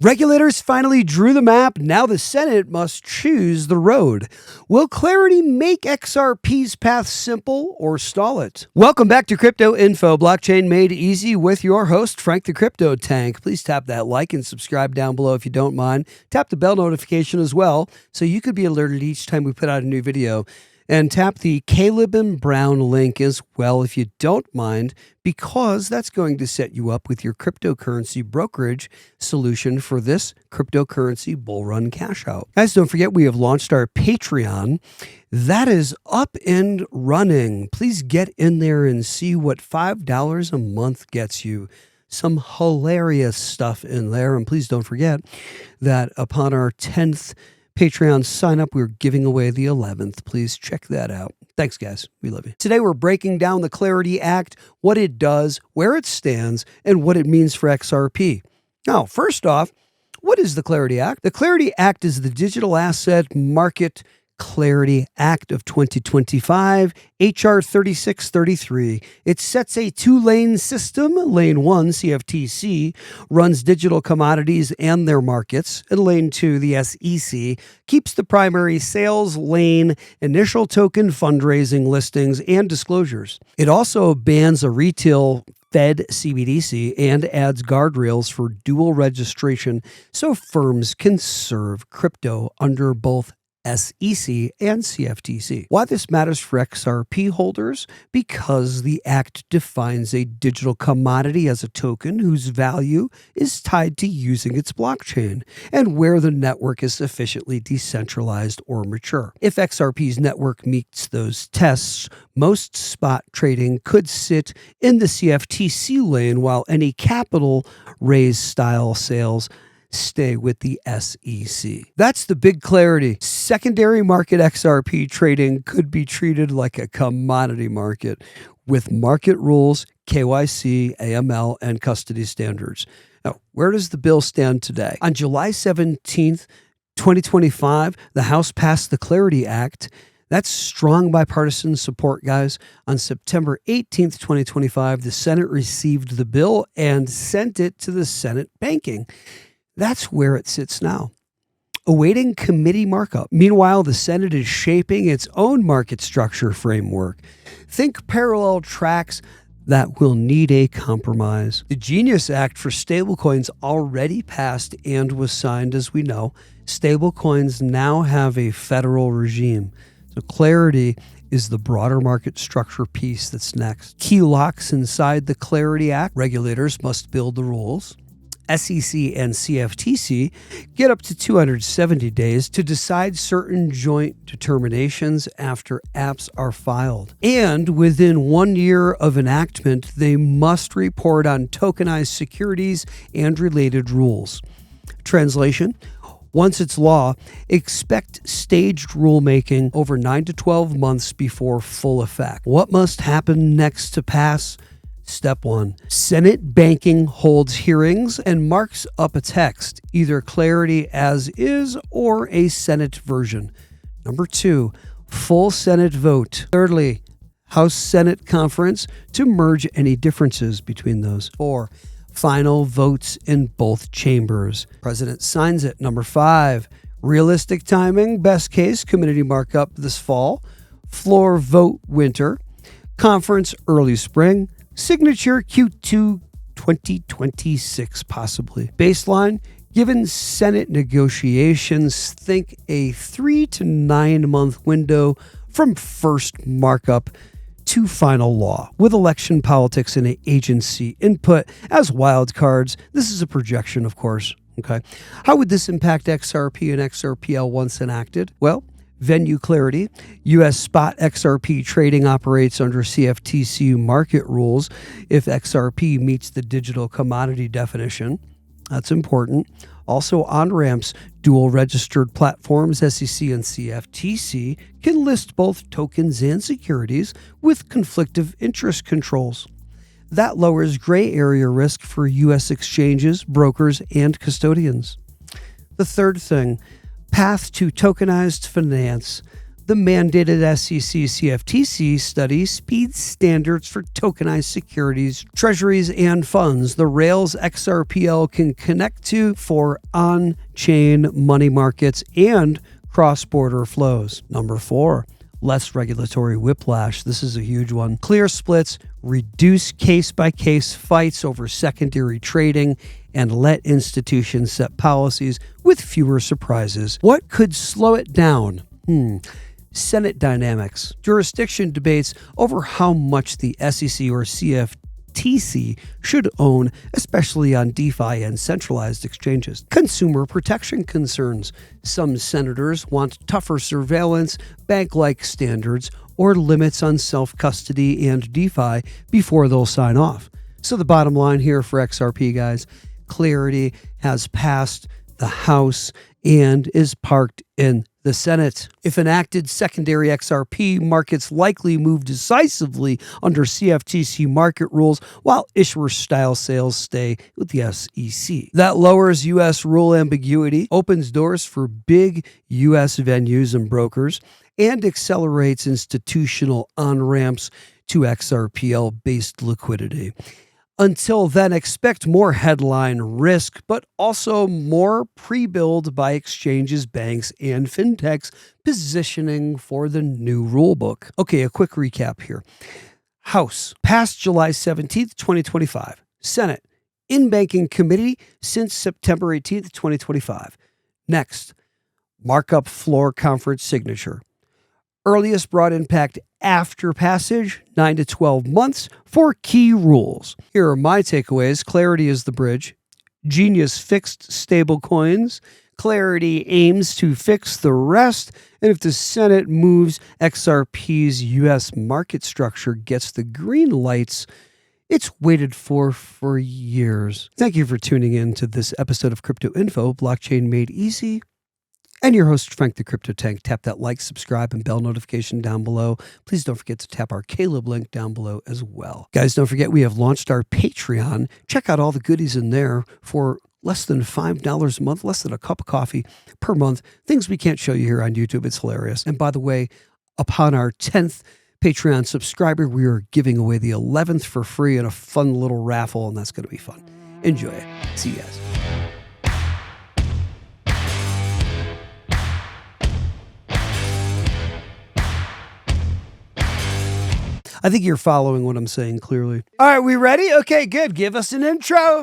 Regulators finally drew the map. Now the Senate must choose the road. Will clarity make XRP's path simple or stall it? Welcome back to Crypto Info, Blockchain Made Easy with your host, Frank the Crypto Tank. Please tap that like and subscribe down below if you don't mind. Tap the bell notification as well so you could be alerted each time we put out a new video. And tap the Caleb and Brown link as well if you don't mind, because that's going to set you up with your cryptocurrency brokerage solution for this cryptocurrency bull run cash out. Guys, don't forget we have launched our Patreon. That is up and running. Please get in there and see what $5 a month gets you. Some hilarious stuff in there. And please don't forget that upon our 10th Patreon sign up, we're giving away the 11th. Please check that out. Thanks, guys. We love you. Today, we're breaking down the Clarity Act, what it does, where it stands, and what it means for XRP. Now, first off, what is the Clarity Act? The Clarity Act is the Digital Asset Market Clarity Act of 2025, HR 3633. It sets a two-lane system. Lane 1, CFTC, runs digital commodities and their markets, and Lane 2, the SEC, keeps the primary sales lane, initial token fundraising listings, and disclosures. It also bans a retail Fed CBDC and adds guardrails for dual registration so firms can serve crypto under both SEC and CFTC. Why this matters for XRP holders? Because the Act defines a digital commodity as a token whose value is tied to using its blockchain and where the network is sufficiently decentralized or mature. If XRP's network meets those tests, most spot trading could sit in the CFTC lane while any capital raise style sales stay with the SEC. That's the big clarity. Secondary market XRP trading could be treated like a commodity market with market rules, KYC, AML, and custody standards. Now, where does the bill stand today? On July 17th, 2025, the House passed the Clarity Act. That's strong bipartisan support, guys. On September 18th, 2025, the Senate received the bill and sent it to the Senate banking. That's where it sits now, awaiting committee markup. Meanwhile, the Senate is shaping its own market structure framework. Think parallel tracks that will need a compromise. The Genius Act for stablecoins already passed and was signed, as we know. Stablecoins now have a federal regime. So Clarity is the broader market structure piece that's next. Key locks inside the Clarity Act. Regulators must build the rules. SEC and CFTC get up to 270 days to decide certain joint determinations after apps are filed. And within 1 year of enactment, they must report on tokenized securities and related rules. Translation: once it's law, expect staged rulemaking over 9 to 12 months before full effect. What must happen next to pass? Step 1, Senate banking holds hearings and marks up a text, either Clarity as is or a Senate version. Number 2, full Senate vote. Thirdly, House-Senate conference to merge any differences between those. 4, final votes in both chambers. President signs it. Number 5, realistic timing, best case, committee markup this fall, floor vote winter, conference early spring, signature Q2 2026 possibly. Baseline, given Senate negotiations, think a 3 to 9 month window from first markup to final law, with election politics and agency input as wildcards. This is a projection, of course. Okay. How would this impact XRP and XRPL once enacted? Well, venue clarity. U.S. spot XRP trading operates under CFTC market rules if XRP meets the digital commodity definition. That's important. Also, on-ramps, dual registered platforms, SEC and CFTC, can list both tokens and securities with conflict of interest controls. That lowers gray area risk for U.S. exchanges, brokers, and custodians. The third thing, path to tokenized finance. The mandated SEC CFTC study speeds standards for tokenized securities, treasuries, and funds the rails XRPL can connect to for on-chain money markets and cross-border flows. Number 4, less regulatory whiplash. This is a huge one. Clear splits, reduce case-by-case fights over secondary trading, and let institutions set policies with fewer surprises. What could slow it down? Senate dynamics, jurisdiction debates over how much the SEC or CFTC should own, especially on DeFi and centralized exchanges. Consumer protection concerns. Some senators want tougher surveillance, bank-like standards, or limits on self-custody and DeFi before they'll sign off. So the bottom line here for XRP, guys, clarity has passed the House and is parked in the Senate. If enacted, secondary XRP markets likely move decisively under CFTC market rules, while issuer-style sales stay with the SEC. That lowers U.S. rule ambiguity, opens doors for big U.S. venues and brokers, and accelerates institutional on-ramps to XRPL-based liquidity. Until then, expect more headline risk, but also more pre-build by exchanges, banks, and fintechs positioning for the new rulebook. Okay, a quick recap here. House, passed July 17th, 2025. Senate, in banking committee since September 18th, 2025. Next, markup floor conference signature. Earliest broad impact after passage, 9 to 12 months for key rules. Here are my takeaways. Clarity is the bridge. Genius fixed stable coins. Clarity aims to fix the rest. And if the Senate moves, XRP's U.S. market structure gets the green lights it's waited for years. Thank you for tuning in to this episode of Crypto Info, Blockchain Made Easy. And your host, Frank the Crypto Tank. Tap that like, subscribe, and bell notification down below. Please don't forget to tap our Caleb link down below as well. Guys, don't forget we have launched our Patreon. Check out all the goodies in there for less than $5 a month, less than a cup of coffee per month. Things we can't show you here on YouTube. It's hilarious. And by the way, upon our 10th Patreon subscriber, we are giving away the 11th for free in a fun little raffle, and that's going to be fun. Enjoy it. See you guys. I think you're following what I'm saying clearly. All right, we ready? Okay, good. Give us an intro.